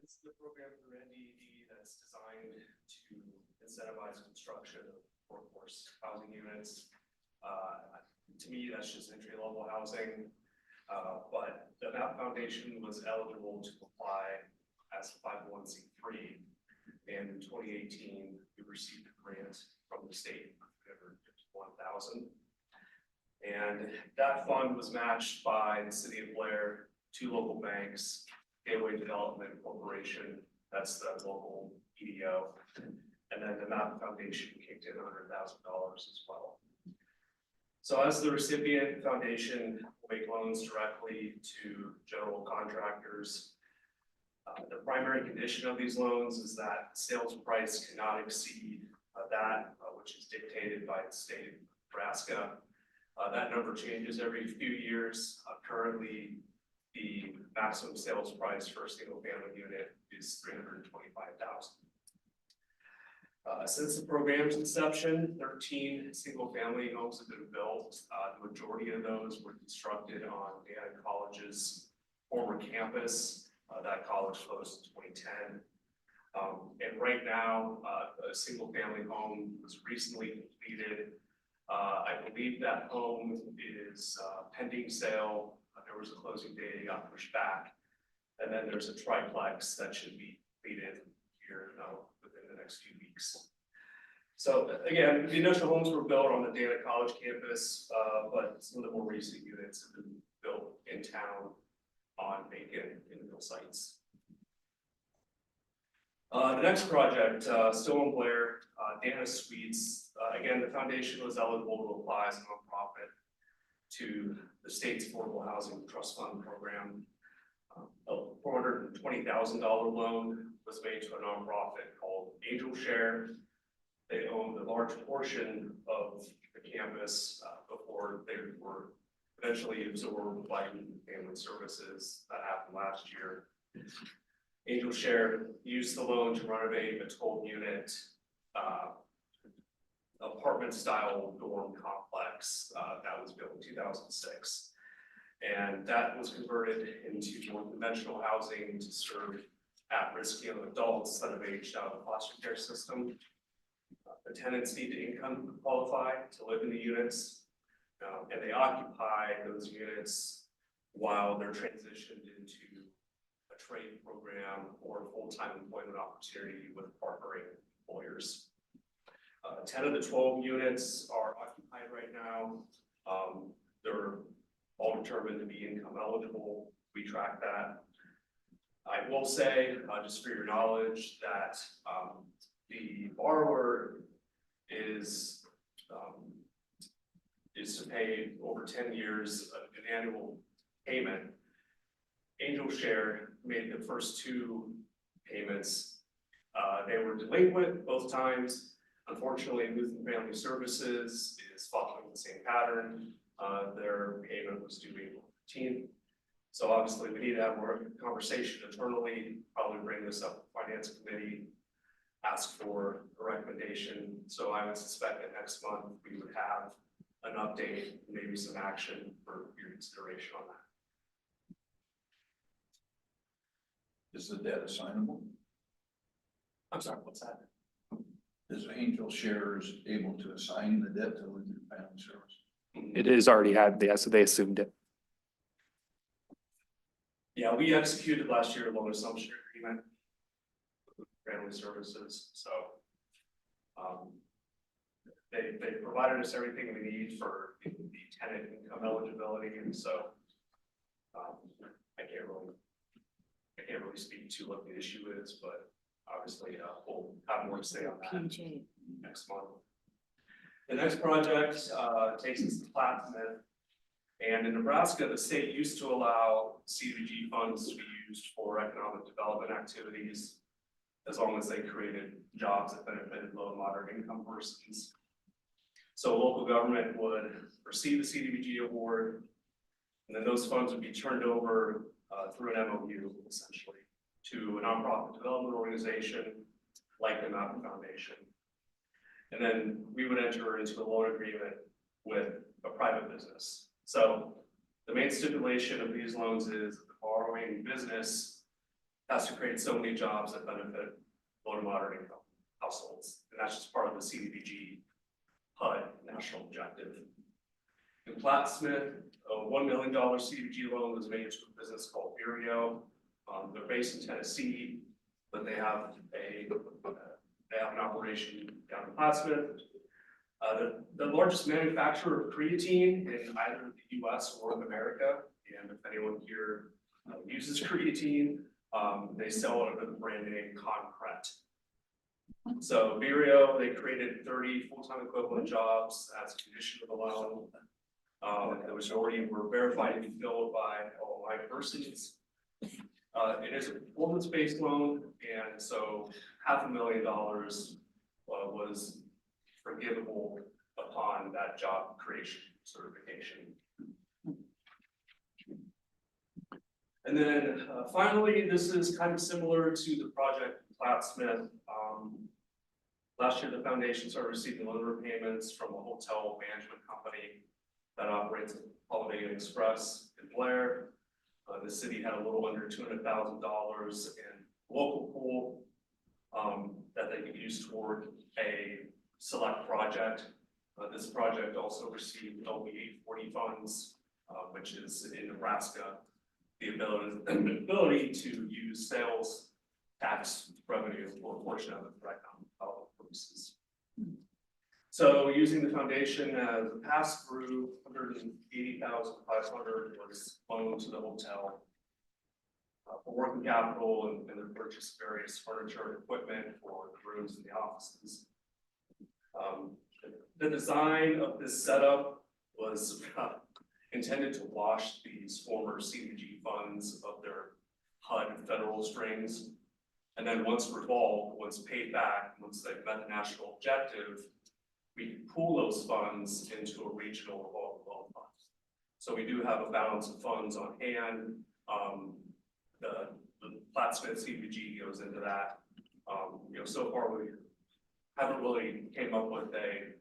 This is a program through NDED that's designed to incentivize construction of workforce housing units. To me, that's just entry-level housing. But the MAPA Foundation was eligible to apply as a 501c3. And in 2018, we received a grant from the state for $1,000. And that fund was matched by the city of Blair, 2 local banks, Gateway Development Corporation, that's the local EDO, and then the MAPA Foundation kicked in $100,000 as well. So as the recipient, the foundation will make loans directly to general contractors. The primary condition of these loans is that sales price cannot exceed which is dictated by the state of Nebraska. That number changes every few years. Currently, the maximum sales price for a single family unit is $325,000. Since the program's inception, 13 single family homes have been built. The majority of those were constructed on Dana College's former campus. That college closed in 2010. And right now, a single family home was recently completed. I believe that home is pending sale. There was a closing date, it got pushed back. And then there's a triplex that should be completed here within the next few weeks. So again, the initial homes were built on the Dana College campus, but some of the more recent units have been built in town on vacant infill sites. The next project, still in Blair, Dana Suites. Again, the foundation was eligible to apply as a nonprofit to the state's Affordable Housing Trust Fund program. A $420,000 loan was made to a nonprofit called Angel Share. They owned a large portion of the campus before they were eventually absorbed by Family Services. That happened last year. Angel Share used the loan to renovate a 12-unit apartment-style dorm complex that was built in 2006. And that was converted into more conventional housing to serve at-risk young adults that have aged out of the foster care system. The tenants need to income qualify to live in the units, and they occupy those units while they're transitioned into a trade program or a full-time employment opportunity with partnering employers. 10 of the 12 units are occupied right now. They're all determined to be income eligible. We track that. I will say, just for your knowledge, that the borrower is to pay over 10 years an annual payment. Angel Share made the first 2 payments. They were delinquent both times. Unfortunately, Youth and Family Services is following the same pattern. Their payment was due April 15th. So obviously we need to have more conversation internally, probably bring this up to the Finance Committee, ask for a recommendation. So I would suspect that next month we would have an update, maybe some action for your consideration on that. Is the debt assignable? I'm sorry, what's that? Is Angel Shares able to assign the debt to Youth and Family Service? It is already had, so they assumed it. Yeah, we executed last year a loan assumption agreement with Family Services. So they provided us everything we need for the tenant income eligibility, and so I can't really speak to what the issue is, but obviously we'll have more to say on that next month. The next project takes us to Platinum. And in Nebraska, the state used to allow CDBG funds to be used for economic development activities as long as they created jobs that benefited low and moderate income persons. So local government would receive the CDBG award, and then those funds would be turned over through an MOU, essentially, to a nonprofit development organization like the MAPA Foundation. And then we would enter into a loan agreement with a private business. So the main stipulation of these loans is that the borrowing business has to create so many jobs that benefit low to moderate income households. And that's just part of the CDBG HUD national objective. In Plattsmouth, a $1 million CDBG loan was made to a business called Vireo. They're based in Tennessee, but they have an operation down in Plattsmouth. The largest manufacturer of creatine in either the US or North America. And if anyone here uses creatine, they sell it under the brand name Concret. So Vireo, they created 30 full-time equivalent jobs as a condition of the loan. The majority were verified to be filled by Omaha persons. It is a performance-based loan, and so $500,000 was forgivable upon that job creation certification. And then finally, this is kind of similar to the project in Plattsmouth. Last year, the foundation started receiving loan repayments from a hotel management company that operates Holiday Inn Express in Blair. The city had a little under $200,000 in local pool that they could use toward a select project. This project also received OB 840 funds, which is in Nebraska, the ability to use sales tax revenue for a portion of it for economic development purposes. So using the foundation as a pass-through, $180,500 was loaned to the hotel for working capital and the purchase of various furniture and equipment for the rooms and the offices. The design of this setup was intended to wash these former CDBG funds of their HUD federal strings. And then once revolved, once paid back, once they've met the national objective, we can pool those funds into a regional revolving loan fund. So we do have a balance of funds on hand. The Plattsmouth CDBG goes into that. So far we haven't really came up with a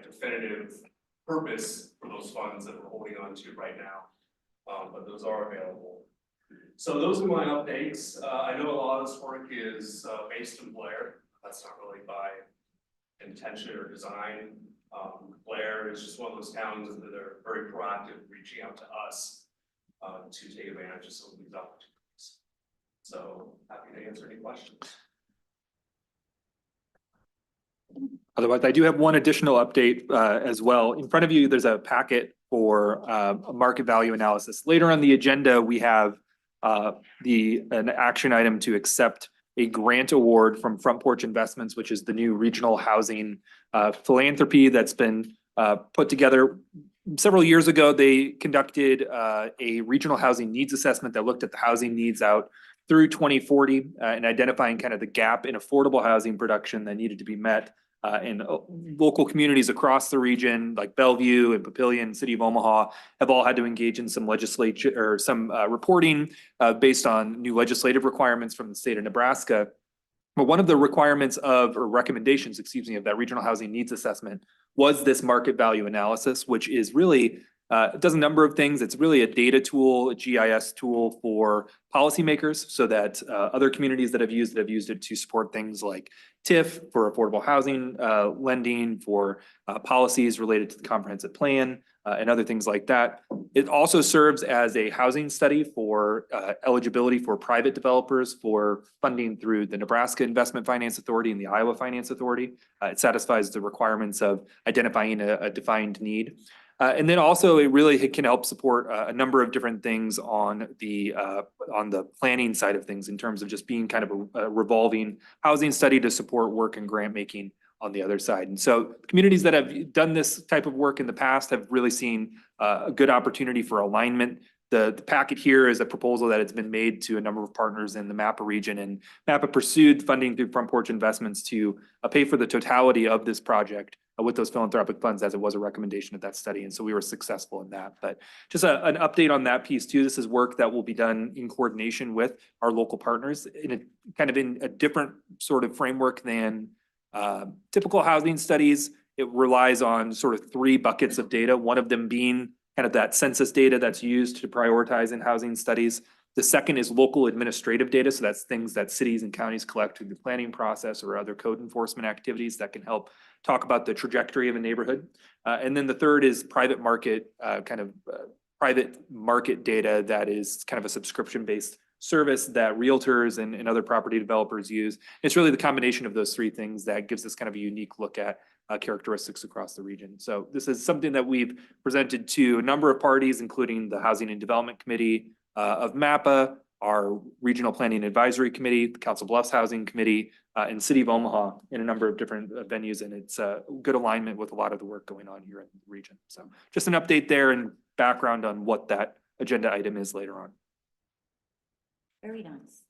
definitive purpose for those funds that we're holding on to right now, but those are available. So those are my updates. I know a lot of this work is based in Blair. That's not really by intention or design. Blair is just one of those towns that are very proactive, reaching out to us to take advantage of some of these opportunities. So happy to answer any questions. Otherwise, I do have one additional update as well. In front of you, there's a packet for a market value analysis. Later on the agenda, we have an action item to accept a grant award from Front Porch Investments, which is the new regional housing philanthropy that's been put together. Several years ago, they conducted a regional housing needs assessment that looked at the housing needs out through 2040 and identifying kind of the gap in affordable housing production that needed to be met in local communities across the region, like Bellevue and Papillion, City of Omaha, have all had to engage in some legislature or some reporting based on new legislative requirements from the state of Nebraska. But one of the requirements or recommendations, of that regional housing needs assessment was this market value analysis, which is really, it does a number of things. It's really a data tool, a GIS tool for policymakers so that other communities that have used it to support things like TIF for affordable housing lending, for policies related to the comprehensive plan and other things like that. It also serves as a housing study for eligibility for private developers for funding through the Nebraska Investment Finance Authority and the Iowa Finance Authority. It satisfies the requirements of identifying a defined need. And then also it really can help support a number of different things on the planning side of things in terms of just being kind of a revolving housing study to support work and grant making on the other side. And so communities that have done this type of work in the past have really seen a good opportunity for alignment. The packet here is a proposal that has been made to a number of partners in the MAPA region, and MAPA pursued funding through Front Porch Investments to pay for the totality of this project with those philanthropic funds, as it was a recommendation of that study. And so we were successful in that. But just an update on that piece too. This is work that will be done in coordination with our local partners in a different sort of framework than typical housing studies. It relies on sort of 3 buckets of data, one of them being kind of that census data that's used to prioritize in housing studies. The second is local administrative data. So that's things that cities and counties collect through the planning process or other code enforcement activities that can help talk about the trajectory of a neighborhood. And then the third is private market data that is kind of a subscription-based service that realtors and other property developers use. It's really the combination of those three things that gives us kind of a unique look at characteristics across the region. So this is something that we've presented to a number of parties, including the Housing and Development Committee of MAPA, our Regional Planning Advisory Committee, the Council Bluffs Housing Committee, and City of Omaha in a number of different venues. And it's a good alignment with a lot of the work going on here in the region. So just an update there and background on what that agenda item is later on. Very nice.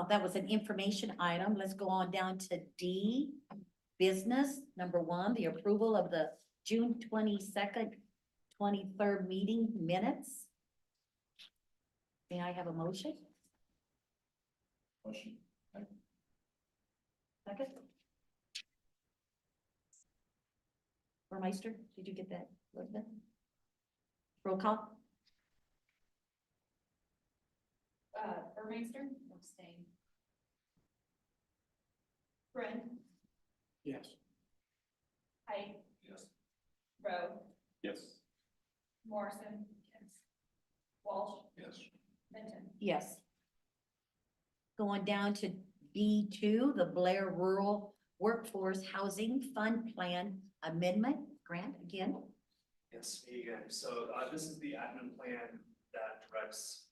That was an information item. Let's go on down to D, business. Number 1, the approval of the June 22nd, 23rd meeting minutes. May I have a motion? Motion. Second? Burmeister, did you get that? Elizabeth? Roll call? Burmeister? Abstain. Friend? Yes. Height? Yes. Rowe? Yes. Morrison? Yes. Walsh? Yes. Benton? Yes. Going down to B2, the Blair Rural Workforce Housing Fund Plan Amendment. Grant, again? Yes, me again. So this is the admin plan that directs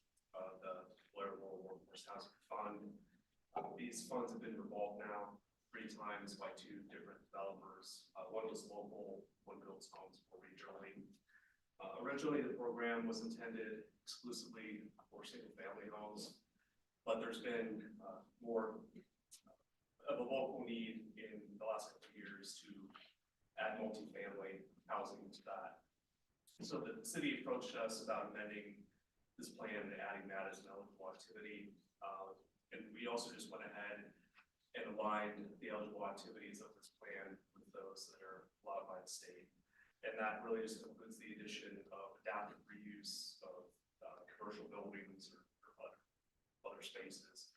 the Blair Rural Workforce Housing Fund. These funds have been revolved now 3 times by 2 different developers. One was local, one builds homes more regionally. Originally, the program was intended exclusively for single-family homes, but there's been more of a local need in the last couple of years to add multifamily housing to that. So the city approached us about amending this plan and adding that as an eligible activity. And we also just went ahead and aligned the eligible activities of this plan with those that are allowed by the state. And that really just includes the addition of adaptive reuse of commercial buildings or other spaces.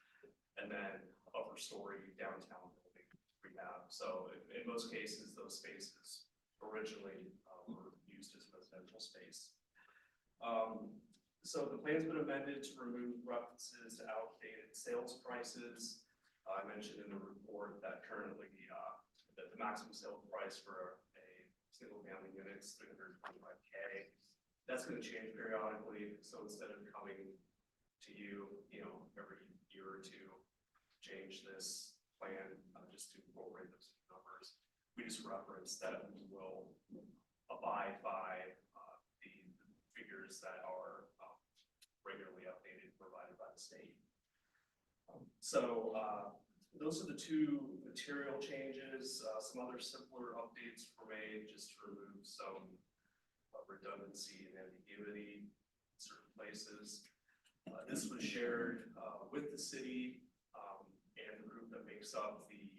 And then upper story downtown building rehab. So in most cases, those spaces originally were used as residential space. So the plan's been amended to remove references to outdated sales prices. I mentioned in the report that currently the maximum sale price for a single family unit is $325K. That's going to change periodically. So instead of coming to you, every year or 2, change this plan just to incorporate those numbers. We just reference that we will abide by the figures that are regularly updated, provided by the state. So those are the 2 material changes. Some other simpler updates were made just to remove some redundancy and ambiguity in certain places. This was shared with the city and the group that makes up the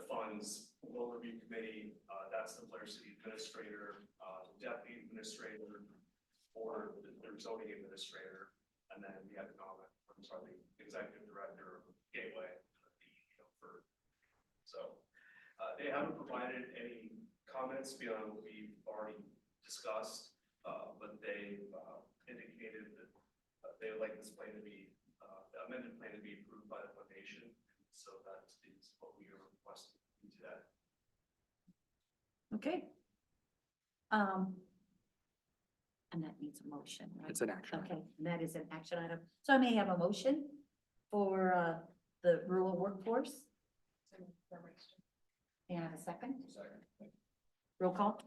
fund's loan review committee. That's the Blair City Administrator, the Deputy Administrator, or the zoning administrator, and then the executive director of Gateway. So they haven't provided any comments beyond what we've already discussed, but they indicated that they would like this plan to be, the amended plan to be approved by the foundation. So that is what we are requesting today. Okay. And that needs a motion, right? It's an action. Okay, and that is an action item. So I may have a motion for the rural workforce. May I have a second? Second. Roll call?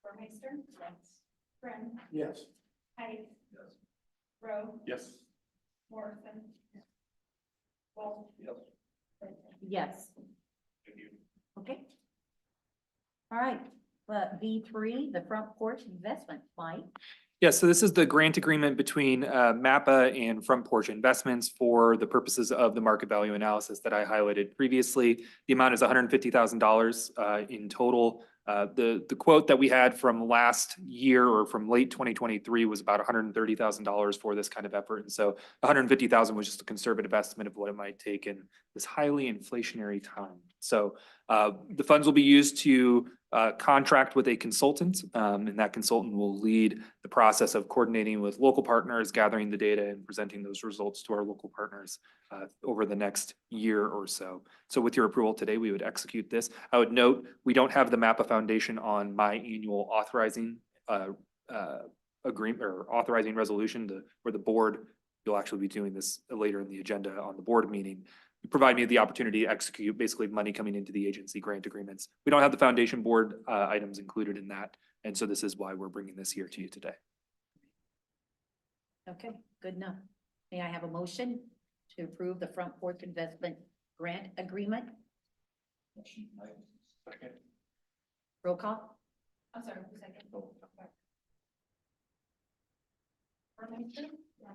Burmeister? Yes. Friend? Yes. Height? Yes. Rowe? Yes. Morrison? Walsh? Yes. Benton? Yes. Thank you. Okay. All right, but B3, the front porch investment, Mike. Yeah, so this is the grant agreement between MAPA and Front Porch Investments for the purposes of the market value analysis that I highlighted previously. The amount is $150,000 in total. The quote that we had from last year or from late 2023 was about $130,000 for this kind of effort. And so 150,000 was just a conservative estimate of what it might take in this highly inflationary time. So the funds will be used to contract with a consultant, and that consultant will lead the process of coordinating with local partners, gathering the data and presenting those results to our local partners over the next year or so. So with your approval today, we would execute this. I would note, we don't have the MAPA Foundation on my annual authorizing agreement or authorizing resolution where the board, you'll actually be doing this later in the agenda on the board meeting. Provide me the opportunity to execute basically money coming into the agency grant agreements. We don't have the foundation board items included in that. And so this is why we're bringing this here to you today. Okay, good enough. May I have a motion to approve the Front Porch Investment Grant Agreement? Second. Roll call? I'm sorry, who's second? Burmeister? Yeah.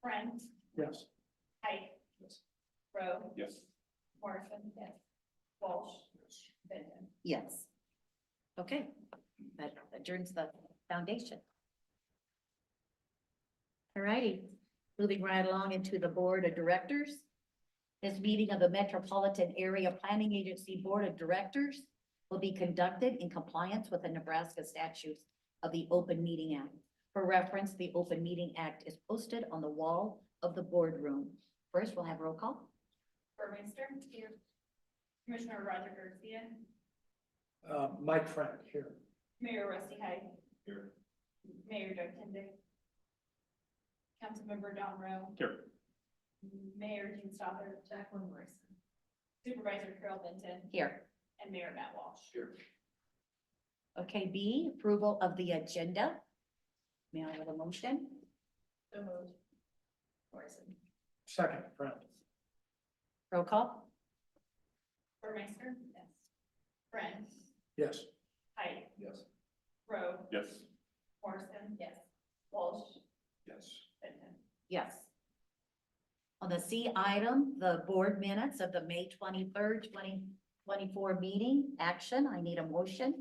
Friend? Yes. Height? Yes. Rowe? Yes. Morrison? Yes. Walsh? Benton? Yes. Okay, that adjourns the foundation. All righty, moving right along into the Board of Directors. This meeting of the Metropolitan Area Planning Agency Board of Directors will be conducted in compliance with the Nebraska statutes of the Open Meeting Act. For reference, the Open Meeting Act is posted on the wall of the boardroom. First, we'll have roll call. Burmeister? Here. Commissioner Roger Garcia? Mike Frank here. Mayor Rusty Hyde? Here. Mayor Doug Tendick? Councilmember Don Rowe? Here. Mayor Gene Stothard? Jacqueline Morrison? Supervisor Carol Benton? Here. And Mayor Matt Walsh? Here. Okay, B, approval of the agenda. May I have a motion? So moved. Morrison? Second, Frank. Roll call? Burmeister? Yes. Friend? Yes. Height? Yes. Rowe? Yes. Morrison? Yes. Walsh? Yes. Benton? Yes. On the C item, the board minutes of the May 23rd, 2024 meeting action, I need a motion.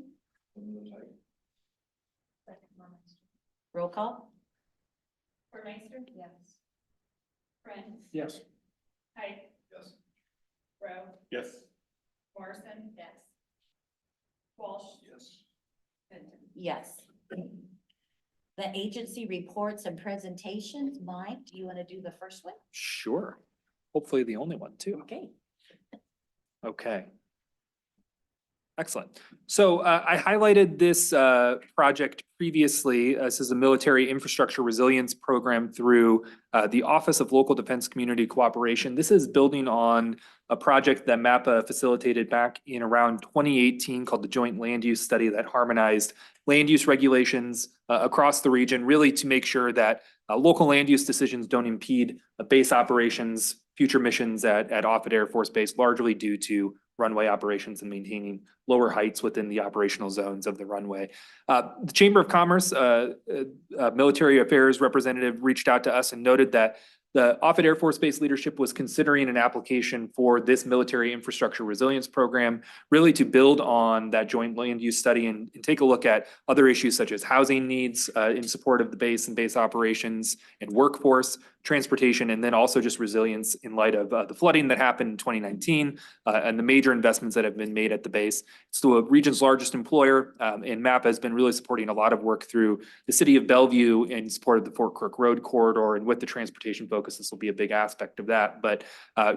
Second, Burmeister? Roll call? Burmeister? Yes. Friend? Yes. Height? Yes. Rowe? Yes. Morrison? Yes. Walsh? Yes. Benton? Yes. The agency reports and presentations. Mike, do you want to do the first one? Sure. Hopefully the only one too. Okay. Okay. Excellent. So I highlighted this project previously. This is a military infrastructure resilience program through the Office of Local Defense Community Cooperation. This is building on a project that MAPA facilitated back in around 2018 called the Joint Land Use Study that harmonized land use regulations across the region, really to make sure that local land use decisions don't impede base operations, future missions at Offutt Air Force Base, largely due to runway operations and maintaining lower heights within the operational zones of the runway. The Chamber of Commerce military affairs representative reached out to us and noted that the Offutt Air Force Base leadership was considering an application for this military infrastructure resilience program, really to build on that joint land use study and take a look at other issues such as housing needs in support of the base and base operations and workforce, transportation, and then also just resilience in light of the flooding that happened in 2019 and the major investments that have been made at the base. It's the region's largest employer, and MAPA has been really supporting a lot of work through the city of Bellevue in support of the Fort Crook Road corridor, and with the transportation focus, this will be a big aspect of that. But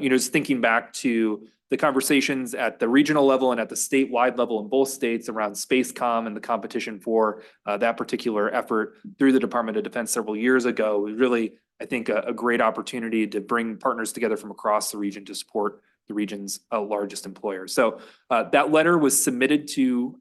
just thinking back to the conversations at the regional level and at the statewide level in both states around SpaceCom and the competition for that particular effort through the Department of Defense several years ago, was really, I think, a great opportunity to bring partners together from across the region to support the region's largest employer. So that letter was submitted to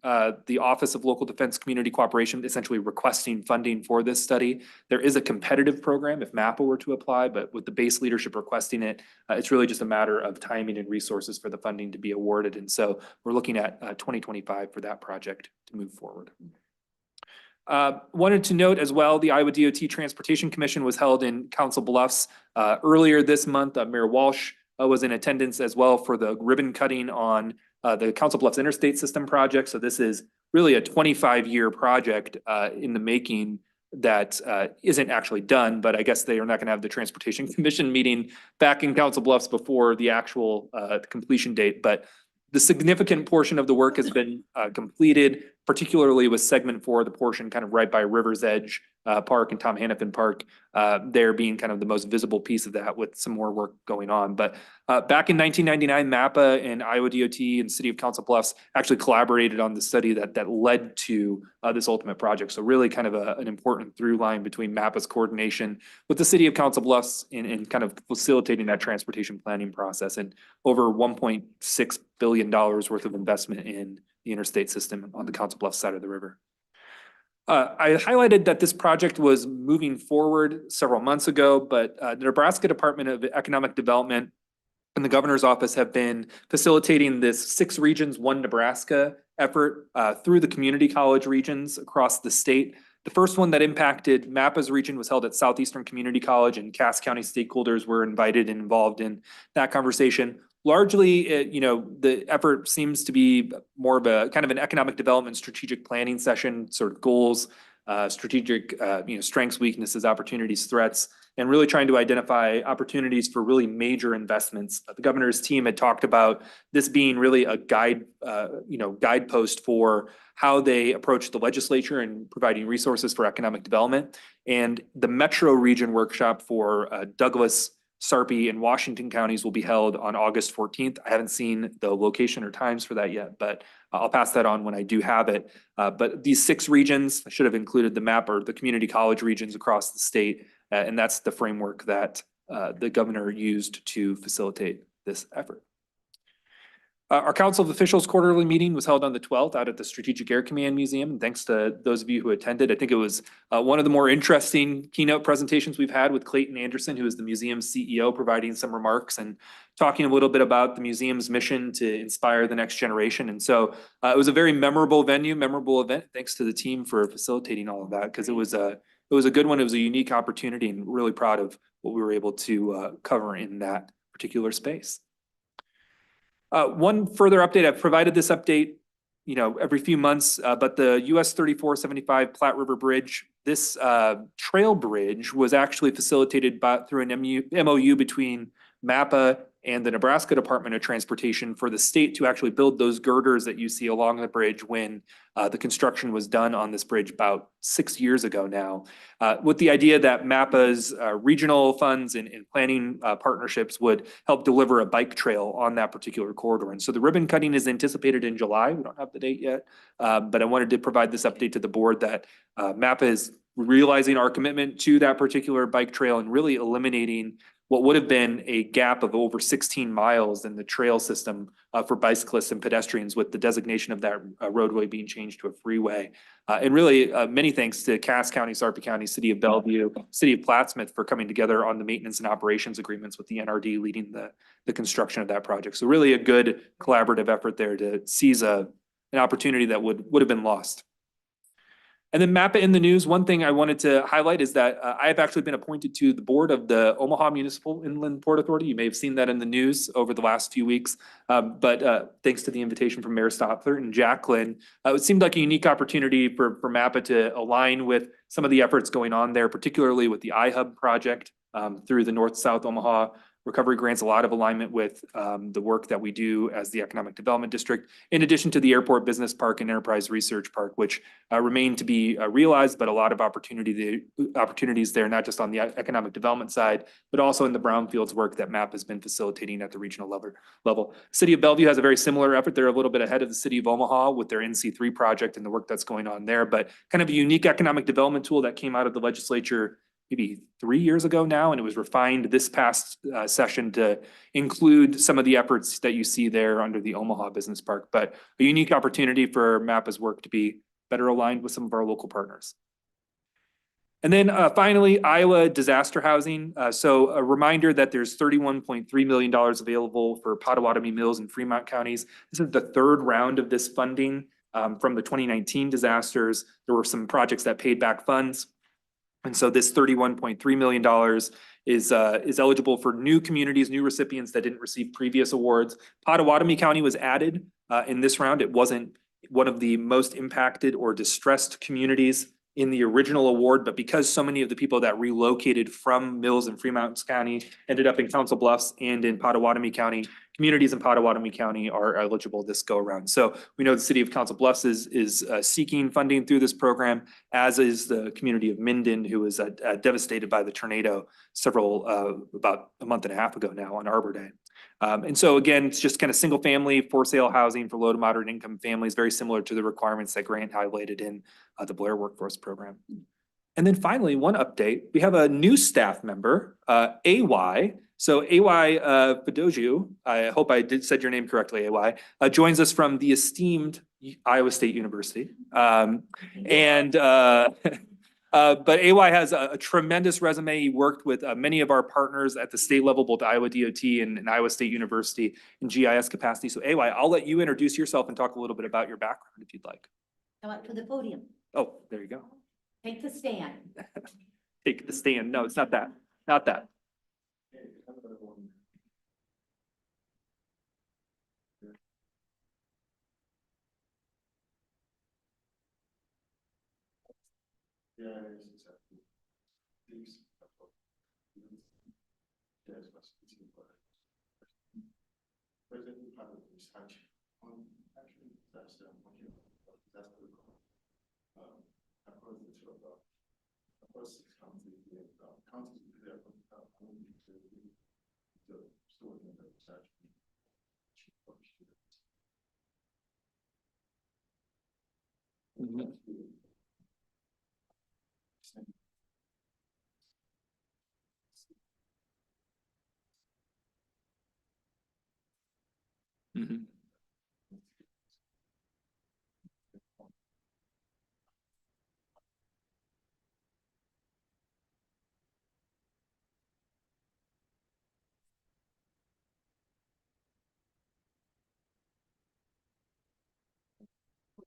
the Office of Local Defense Community Cooperation, essentially requesting funding for this study. There is a competitive program if MAPA were to apply, but with the base leadership requesting it, it's really just a matter of timing and resources for the funding to be awarded. And so we're looking at 2025 for that project to move forward. Wanted to note as well, the Iowa DOT Transportation Commission was held in Council Bluffs earlier this month. Mayor Walsh was in attendance as well for the ribbon cutting on the Council Bluffs Interstate System project. So this is really a 25-year project in the making that isn't actually done, but I guess they are not going to have the Transportation Commission meeting back in Council Bluffs before the actual completion date. But the significant portion of the work has been completed, particularly with segment 4, the portion kind of right by River's Edge Park and Tom Hannafin Park, there being kind of the most visible piece of that with some more work going on. But back in 1999, MAPA and Iowa DOT and City of Council Bluffs actually collaborated on the study that led to this ultimate project. So really kind of an important through line between MAPA's coordination with the City of Council Bluffs in kind of facilitating that transportation planning process, and over $1.6 billion worth of investment in the interstate system on the Council Bluffs side of the river. I highlighted that this project was moving forward several months ago, but the Nebraska Department of Economic Development and the governor's office have been facilitating this 6 regions, 1 Nebraska effort through the community college regions across the state. The first one that impacted MAPA's region was held at Southeastern Community College, and Cass County stakeholders were invited and involved in that conversation. Largely, the effort seems to be more of a kind of an economic development strategic planning session, sort of goals, strategic, strengths, weaknesses, opportunities, threats, and really trying to identify opportunities for really major investments. The governor's team had talked about this being really a guidepost for how they approach the legislature and providing resources for economic development. And the Metro Region Workshop for Douglas, Sarpy, and Washington counties will be held on August 14th. I haven't seen the location or times for that yet, but I'll pass that on when I do have it. But these 6 regions, I should have included the map, or the community college regions across the state. And that's the framework that the governor used to facilitate this effort. Our Council of Officials quarterly meeting was held on the 12th out at the Strategic Air Command Museum. And thanks to those of you who attended. I think it was one of the more interesting keynote presentations we've had, with Clayton Anderson, who is the museum's CEO, providing some remarks and talking a little bit about the museum's mission to inspire the next generation. And so it was a very memorable venue, memorable event. Thanks to the team for facilitating all of that, because it was a good one. It was a unique opportunity, and really proud of what we were able to cover in that particular space. One further update, I've provided this update, every few months, but the US 3475 Platte River Bridge, this trail bridge was actually facilitated through an MOU between MAPA and the Nebraska Department of Transportation for the state to actually build those girders that you see along the bridge when the construction was done on this bridge about 6 years ago now, with the idea that MAPA's regional funds and planning partnerships would help deliver a bike trail on that particular corridor. And so the ribbon cutting is anticipated in July. We don't have the date yet, but I wanted to provide this update to the board that MAPA is realizing our commitment to that particular bike trail and really eliminating what would have been a gap of over 16 miles in the trail system for bicyclists and pedestrians, with the designation of that roadway being changed to a freeway. And really, many thanks to Cass County, Sarpy County, City of Bellevue, City of Plattsmouth for coming together on the maintenance and operations agreements, with the NRD leading the construction of that project. So really a good collaborative effort there to seize an opportunity that would have been lost. And then MAPA in the news, one thing I wanted to highlight is that I have actually been appointed to the board of the Omaha Municipal Inland Port Authority. You may have seen that in the news over the last few weeks. But thanks to the invitation from Mayor Stopfler and Jacqueline, it seemed like a unique opportunity for MAPA to align with some of the efforts going on there, particularly with the iHub project through the North-South Omaha Recovery Grants, a lot of alignment with the work that we do as the Economic Development District, in addition to the Airport Business Park and Enterprise Research Park, which remain to be realized, but a lot of opportunities there, not just on the economic development side, but also in the brownfields work that MAP has been facilitating at the regional level. City of Bellevue has a very similar effort. They're a little bit ahead of the City of Omaha with their NC3 project and the work that's going on there, but kind of a unique economic development tool that came out of the legislature maybe 3 years ago now, and it was refined this past session to include some of the efforts that you see there under the Omaha Business Park, but a unique opportunity for MAPA's work to be better aligned with some of our local partners. And then finally, Iowa disaster housing. So a reminder that there's $31.3 million available for Potawatomi, Mills, and Fremont counties. This is the 3rd round of this funding from the 2019 disasters. There were some projects that paid back funds. And so this $31.3 million is eligible for new communities, new recipients that didn't receive previous awards. Potawatomi County was added in this round. It wasn't one of the most impacted or distressed communities in the original award, but because so many of the people that relocated from Mills and Fremont County ended up in Council Bluffs and in Potawatomi County, communities in Potawatomi County are eligible this go around. So we know the city of Council Bluffs is seeking funding through this program, as is the community of Minden, who was devastated by the tornado about a month and a half ago now on Arbor Day. And so again, it's just kind of single family for sale housing for low to moderate income families, very similar to the requirements that Grant highlighted in the Blair Workforce Program. And then finally, one update, we have a new staff member, AY. So AY Bedoju, I hope I said your name correctly, AY, joins us from the esteemed Iowa State University. But AY has a tremendous resume. He worked with many of our partners at the state level, both Iowa DOT and Iowa State University in GIS capacity. So AY, I'll let you introduce yourself and talk a little bit about your background if you'd like. Come up to the podium. Oh, there you go. Take the stand. Take the stand. No, it's not that. Not that. Mhm.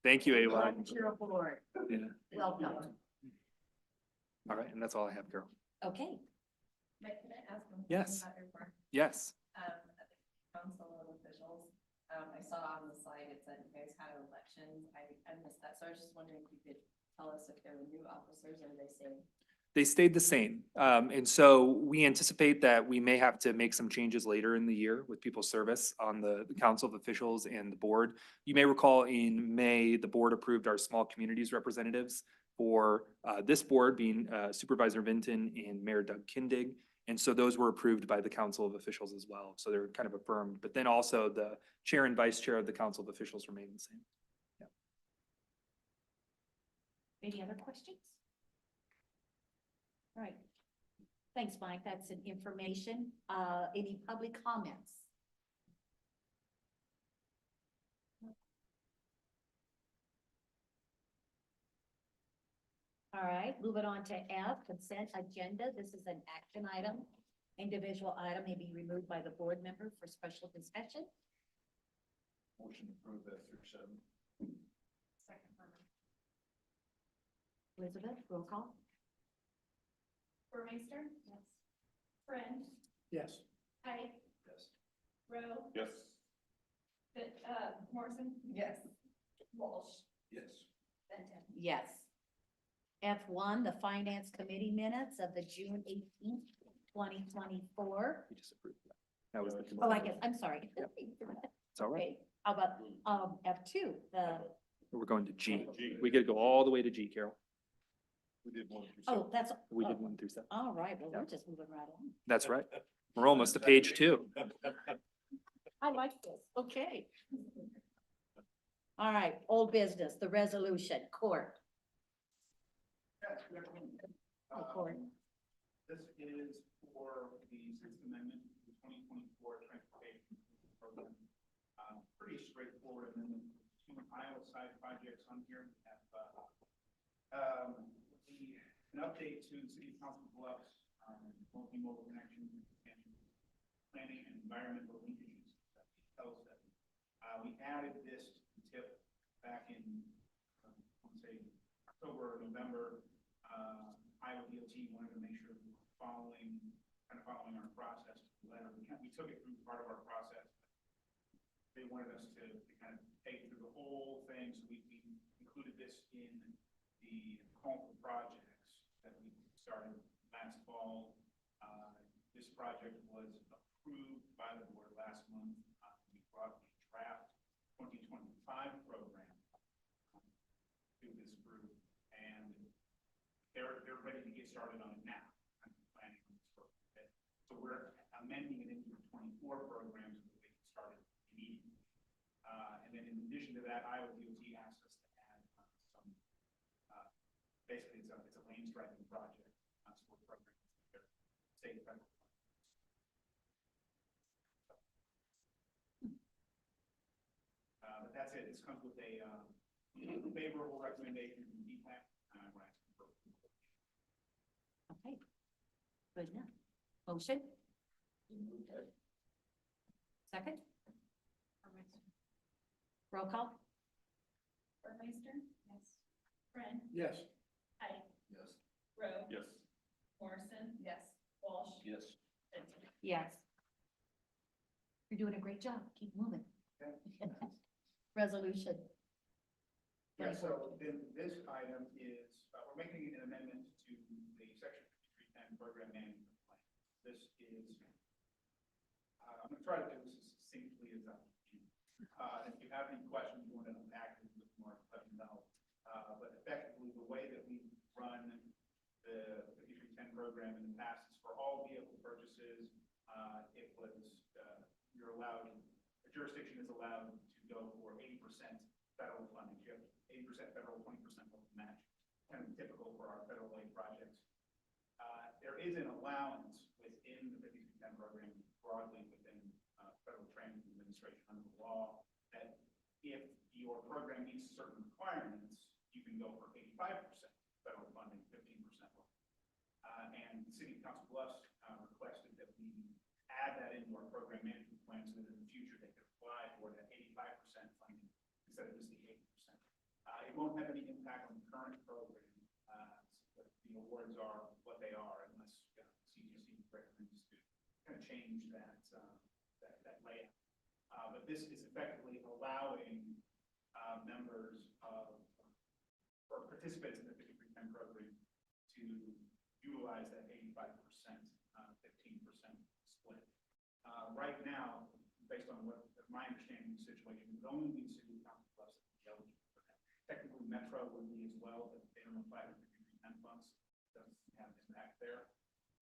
Thank you, AY. Welcome to your board. Yeah. Welcome. All right, and that's all I have, Carol. Okay. Mike, can I ask one Yes. question about your work? Yes. At the council of officials, I saw on the slide, it said you guys had elections. I missed that. So I was just wondering if you could tell us if there were new officers or they stayed. They stayed the same. And so we anticipate that we may have to make some changes later in the year with people's service on the Council of Officials and the board. You may recall in May, the board approved our small communities representatives for this board being Supervisor Vinton and Mayor Doug Kindig. And so those were approved by the Council of Officials as well. So they're kind of affirmed. But then also the chair and vice chair of the Council of Officials remain the same. Yeah. Any other questions? All right. Thanks, Mike. That's an information. Any public comments? All right, moving on to F, consent agenda. This is an action item. Individual item may be removed by the board member for special discussion. Motion to approve that through 7. Second one. Elizabeth, roll call. Burmeister? Yes. Friend? Yes. Height? Yes. Rowe? Yes. Morrison? Yes. Walsh? Yes. Benton? Yes. F1, the finance committee minutes of the June 18th, 2024. We just approved that. That was the. Oh, I guess, I'm sorry. It's all right. Okay, how about F2, the, We're going to G. We gotta go all the way to G, Carol. We did 1 through 7. oh, that's. We did oh, 1 through 7. All right, well, we're just moving right on. That's right. We're almost to page 2. I like this, okay. All right, old business, the resolution, court. Court. This is for the Sixth Amendment, to the 2024 Transportation Program. Pretty straightforward amendment. 2 Iowa side projects on here. We have an update to the City of Council Bluffs, multimodal connection, expansion, planning and environmental linkages. That tells that we added this tip back in, I want to say, October or November. Iowa DOT wanted to make sure we were following our process letter. We took it through part of our process. They wanted us to kind of take through the whole thing, so we included this in the home projects that we started last fall. This project was approved by the board last month. We brought a draft 2025 program to this group, and they're ready to get started on it now. I'm planning on this program. So we're amending it into the 24 program so that they can start it immediately. And then in addition to that, Iowa DOT asked us to add some, basically it's a lane striping project, support program, state and federal. But that's it. This comes with a favorable recommendation from DPAC. We're asking for approval. Okay. Good enough. Motion? Second? Roll call? Burmeister? Yes. Friend? Yes. Ike? Yes. Rowe? Yes. Morrison? Yes. Walsh? Yes. Benton? Yes. You're doing a great job. Keep moving. Resolution. Yeah, so then this item is, we're making an amendment to the section 5310 program management plan. This is, I'm gonna try to do this as succinctly as I can. If you have any questions, you want to unpack it a bit more, let me know. But effectively, the way that we run the 5310 program in the past is for all vehicle purchases, it was, you're allowed, the jurisdiction is allowed to go for 80% federal funding. You have 80% federal, 20% local match, kind of typical for our federal aid projects. There is an allowance within the 5310 program, broadly within federal training administration under the law, that if your program meets certain requirements, you can go for 85% federal funding, 15% local. And the City of Council Bluffs requested that we add that into our program management plan so that in the future they could apply for that 85% funding instead of just the 80%. It won't have any impact on the current program. The awards are what they are unless CGC recommends to kind of change that layout. But this is effectively allowing members of or participants in the 5310 program to utilize that 85%, 15% split. Right now, based on what my understanding of the situation, it would only be City of Council Bluffs that would be eligible for that. Technically, Metro would be as well, but they don't apply to 5310 funds. Doesn't have an impact there.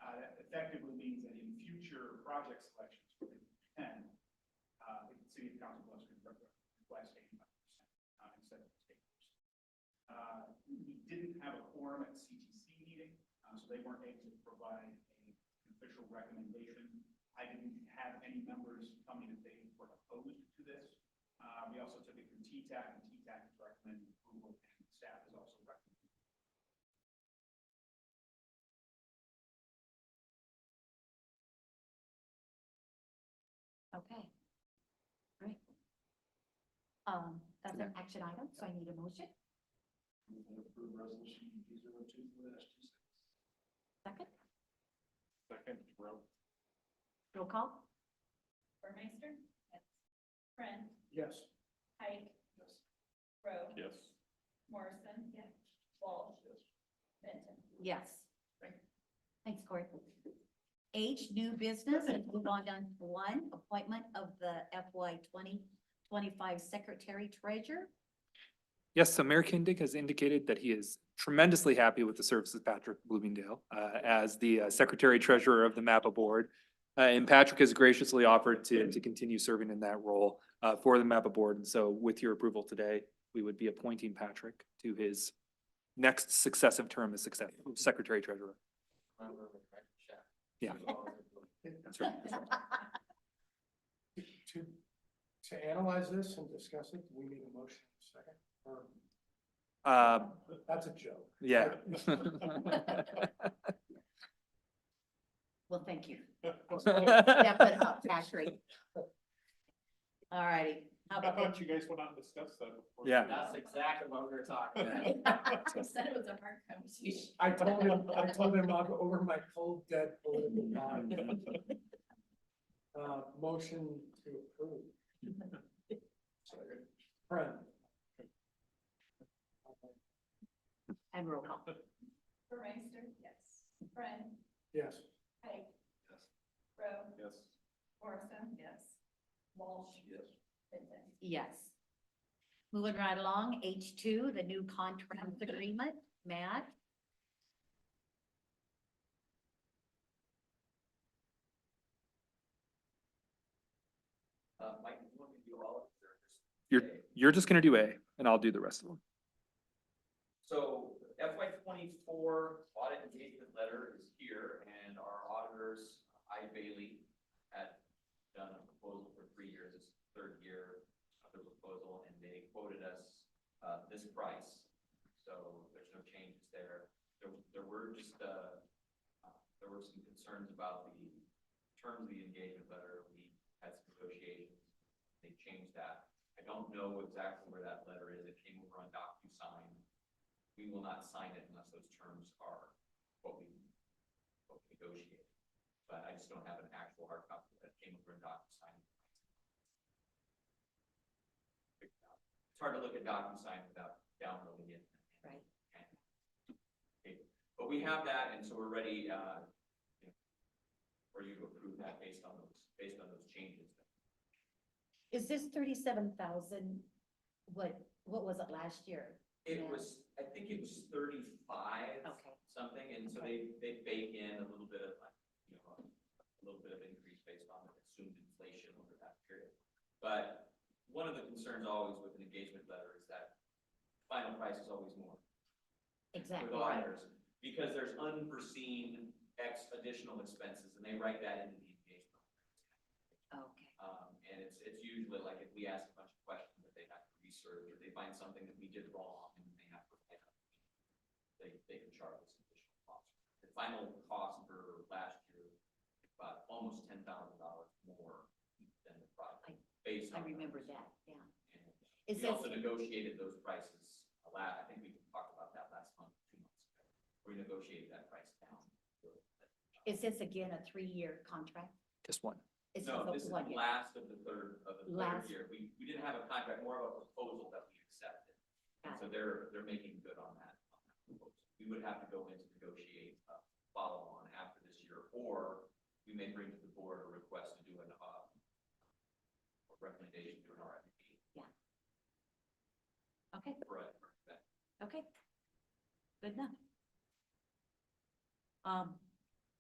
That effectively means that in future project selections for 5310, the City of Council Bluffs can request 85% instead of 8%. We didn't have a quorum at the CTC meeting, so they weren't able to provide an official recommendation. I didn't have any members tell me that they were opposed to this. We also took it from TTAC, and TTAC is recommending approval, and staff is also recommending. Okay. Great. That's an action item, so I need a motion. Approve resolution 202-26. Second? Second, Rowe. Roll call? Burmeister? Yes. Friend? Yes. Ike? Yes. Rowe? Yes. Morrison? Yes. Walsh? Yes. Benton? Yes. Thanks, Corey. H, new business, and move on down to 1, appointment of the FY 2025 Secretary Treasurer. Yes, so Mayor Kindig has indicated that he is tremendously happy with the services of Patrick Bloomingdale as the Secretary Treasurer of the MAPA Board. And Patrick has graciously offered to continue serving in that role for the MAPA Board. And so with your approval today, we would be appointing Patrick to his next successive term as Secretary Treasurer. Yeah. That's right. That's right. To analyze this and discuss it, we need a motion in a second, or that's a joke. Yeah. Well, thank you. Step it up, Patrick. All righty. How I about thought that? you guys went on to discuss that before. Yeah. That's exactly what we were talking Yeah. about. You said it was a hard conversation. I told him I'll go over my cold, dead political mind. Motion to approve. Friend. And roll call. Burmeister? Yes. Friend? Yes. Pike? Yes. Rowe? Yes. Morrison? Yes. Walsh? Yes. Benton? Yes. Moving right along, H2, the new contract agreement. Matt? Mike, you want me to do all of it or just? You're just gonna do A and I'll do the rest of them. So FY 24 audit engagement letter is here and our auditors, I Bailey, had done a proposal for 3 years, it's the third year of the proposal, and they quoted us this price. So there's no changes there. There were just, there were some concerns about the terms of the engagement letter. We had some negotiations. They changed that. I don't know exactly where that letter is. It came over on DocuSign. We will not sign it unless those terms are what we negotiated. But I just don't have an actual hard copy that came over in DocuSign. It's hard to look at DocuSign without downloading it. Right. Okay. But we have that, and so we're ready for you to approve that based on those changes. Is this 37,000? What was it last year? It Yeah. was, I think it was 35 Okay. something, and so they bake in a little bit of like, a little bit of increase based on the assumed inflation over that period. But one of the concerns always with an engagement letter is that final price is always more Exactly. with Right. auditors, because there's unforeseen additional expenses, and they write that into the engagement. Okay. And it's usually like if we ask a bunch of questions that they have to research, or they find something that we did wrong and they have to, they can charge us additional costs. The final cost for last year, about almost $10,000 more than the project, based I on. remember those. that, yeah. And Is we this, also negotiated those prices I think we talked about that last month, 2 months ago. We negotiated that price down. is this again a 3-year contract? Just one. It's No, just a this is the 1 year. last of the third Last. year. We didn't have a contract, more of a proposal that we accepted. And Got so they're making good on that. Proposal. We would have to go in to negotiate a follow-on after this year, or we may bring to the board a request to do a recommendation to an RFP. Okay, For that. okay. Good enough.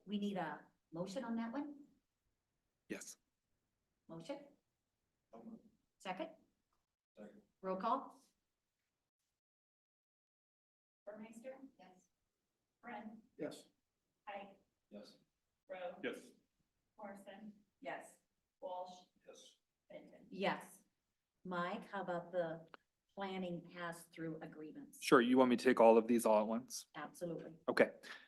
We need a motion on that one? Yes. Motion? Second? Second. Roll call? Burmeister? Yes. Friend? Yes. Pike? Yes. Rowe? Yes. Morrison? Yes. Walsh? Yes. Benton? Yes. Mike, how about the planning pass-through agreements? Sure. You want me to take all of these all at once? Absolutely. Okay.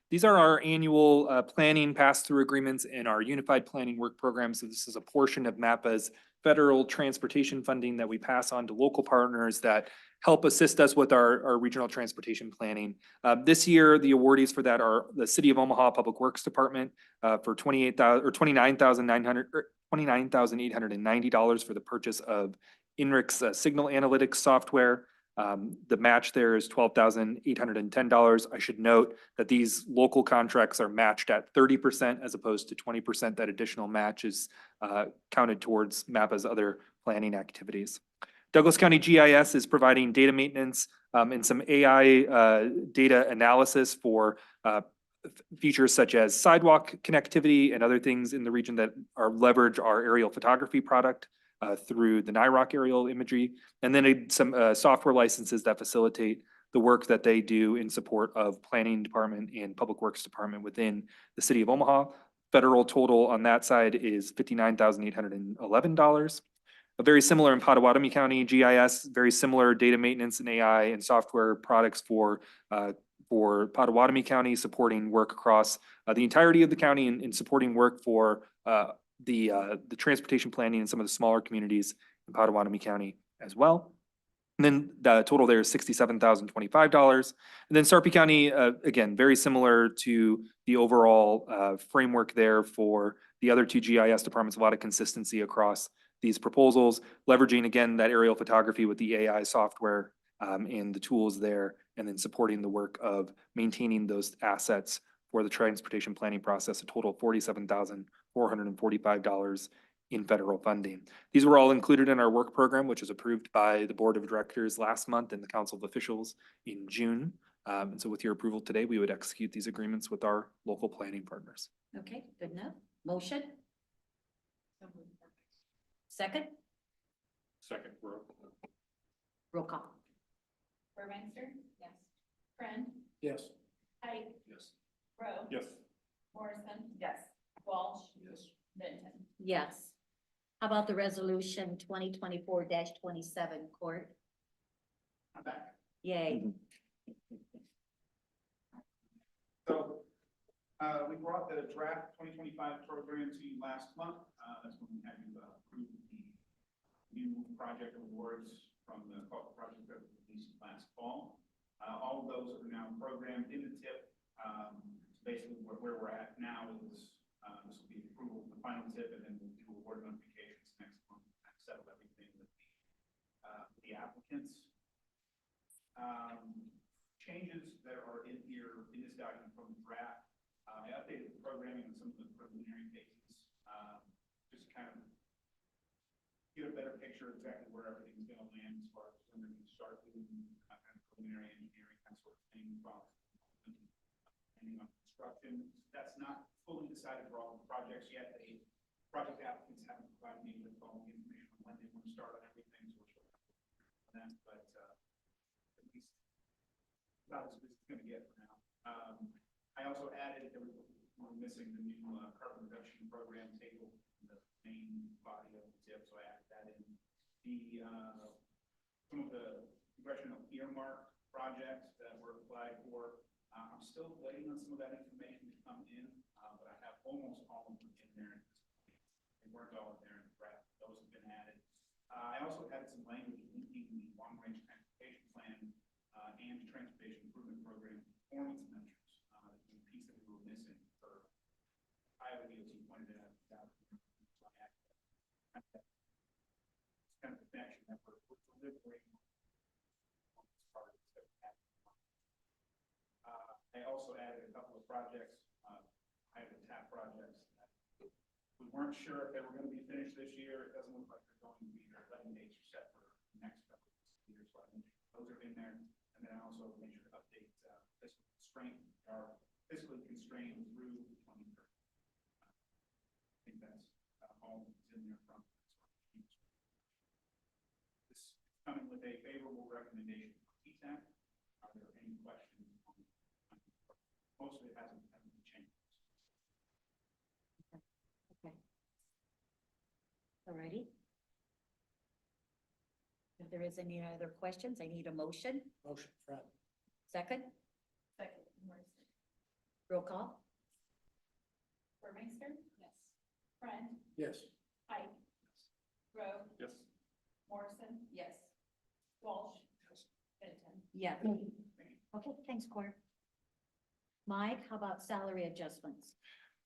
These are our annual planning pass-through agreements in our Unified Planning Work Program. So this is a portion of MAPA's federal transportation funding that we pass on to local partners that help assist us with our regional transportation planning. This year, the awardees for that are the City of Omaha Public Works Department for $29,890 for the purchase of INRIC's signal analytics software. The match there is $12,810. I should note that these local contracts are matched at 30% as opposed to 20%. That additional match is counted towards MAPA's other planning activities. Douglas County GIS is providing data maintenance and some AI data analysis for features such as sidewalk connectivity and other things in the region that leverage our aerial photography product. Through the NIROC aerial imagery, and then some software licenses that facilitate the work that they do in support of planning department and public works department within the city of Omaha. Federal total on that side is $59,811. Very similar in Pottawatomie County GIS, very similar data maintenance and AI and software products for Pottawatomie County, supporting work across the entirety of the county and supporting work for the transportation planning in some of the smaller communities in Pottawatomie County as well. And then the total there is $67,025. And then Sarpy County, again, very similar to the overall framework there for the other two GIS departments, a lot of consistency across these proposals, leveraging again that aerial photography with the AI software and the tools there, and then supporting the work of maintaining those assets for the transportation planning process, a total of $47,445 in federal funding. These were all included in our work program, which was approved by the Board of Directors last month and the Council of Officials in June. And so with your approval today, we would execute these agreements with our local planning partners. Okay, good enough. Motion? Second? Second, Rowe. Roll call. Burmeister? Yes. Friend? Yes. Height? Yes. Rowe? Yes. Morrison? Yes. Walsh? Yes. Benton? Yes. How about the resolution 2024-27, Court? I'm back. Yay. So, we brought the draft 2025 program to you last month. That's when we had you approve the new project awards from the project that was released last fall. All of those are now programmed in the TIP. Basically, where we're at now is this will be approval of the final TIP, and then we'll do award notifications next month and settle everything with the applicants. Changes that are in here in this document from the draft. I updated the programming on some of the preliminary cases, just to kind of get a better picture of exactly where everything's going to land as far as when they're going to start doing kind of preliminary engineering, that sort of thing, depending on construction. That's not fully decided for all the projects yet. The project applicants haven't provided me with all the information on when they want to start on everything, so we're sort of on that, but at least about as good as it's going to get for now. I also added, we're missing the new carbon reduction program table in the main body of the TIP, so I added that in. Some of the congressional earmark projects that were applied for, I'm still waiting on some of that information to come in, but I have almost all of them in there. They weren't all in there in the draft. Those have been added. I also added some language linking the long-range transportation plan and transportation improvement program performance measures. The piece that we were missing for Iowa DOT pointed it out. Kind of the connection that we're delivering on this part of the I also added a couple of projects, Iowa TAP projects that we weren't sure if they were going to be finished this year. It doesn't look like they're going to be. Their letting dates are set for the next couple of years, so I think those are in there. And then I also made sure to update fiscal constraint, or fiscally constrained through 2030. I think that's all that's in there from this coming with a favorable recommendation for TTAC. Are there any questions? Most of it hasn't changed. Okay. All righty. If there is any other questions, I need a motion. Motion, Friend. Second, Second. Morrison? roll call. Burmeister? Yes. Friend? Yes. Height? Rowe? Yes. Morrison? Yes. Walsh? Yes. Benton? Yeah. Okay, thanks, Court. Mike, how about salary adjustments?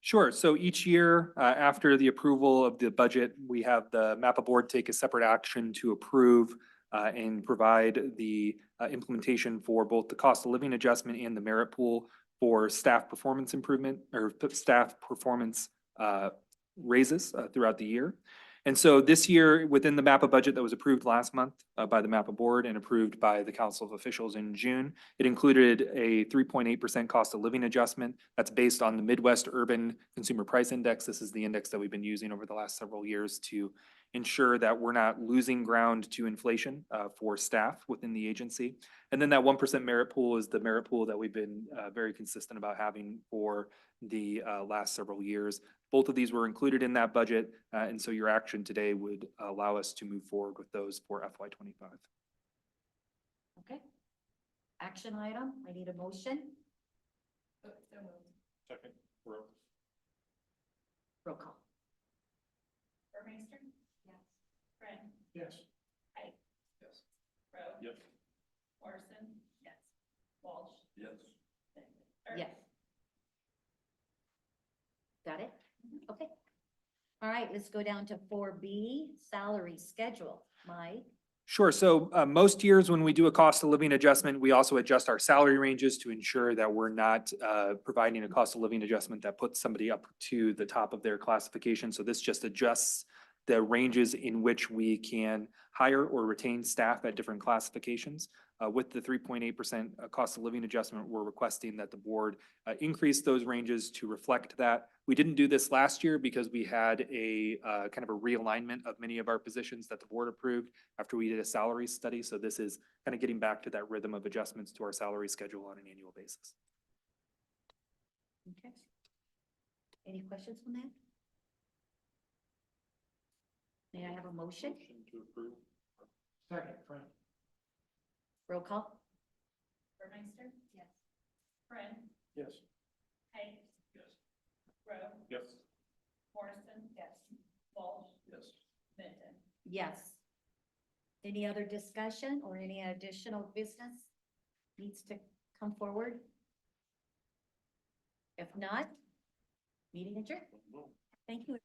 Sure. So each year, after the approval of the budget, we have the MAPA board take a separate action to approve and provide the implementation for both the cost of living adjustment and the merit pool for staff performance improvement or staff performance raises throughout the year. And so this year, within the MAPA budget that was approved last month by the MAPA board and approved by the Council of Officials in June, it included a 3.8% cost of living adjustment. That's based on the Midwest Urban Consumer Price Index. This is the index that we've been using over the last several years to ensure that we're not losing ground to inflation for staff within the agency. And then that 1% merit pool is the merit pool that we've been very consistent about having for the last several years. Both of these were included in that budget, and so your action today would allow us to move forward with those for FY25. Okay. Action item, I need a motion. So moved. Second, Rowe. Roll call. Burmeister? Yes. Friend? Yes. Height? Yes. Rowe? Yes. Morrison? Yes. Walsh? Yes. Benton? Yes. Got it? Okay. All right, let's go down to 4B, salary schedule. Mike? Sure. So most years when we do a cost of living adjustment, we also adjust our salary ranges to ensure that we're not providing a cost of living adjustment that puts somebody up to the top of their classification. So this just adjusts the ranges in which we can hire or retain staff at different classifications. With the 3.8% cost of living adjustment, we're requesting that the board increase those ranges to reflect that. We didn't do this last year because we had a kind of a realignment of many of our positions that the board approved after we did a salary study. So this is kind of getting back to that rhythm of adjustments to our salary schedule on an annual basis. Okay. Any questions on that? May I have a motion? Second, Frank. Roll call? Burmeister? Yes. Friend? Yes. Hank? Yes. Rowe? Yes. Morrison? Yes. Walsh? Yes. Benton? Yes. Any other discussion or any additional business needs to come forward? If not, meeting adjourned. Thank you.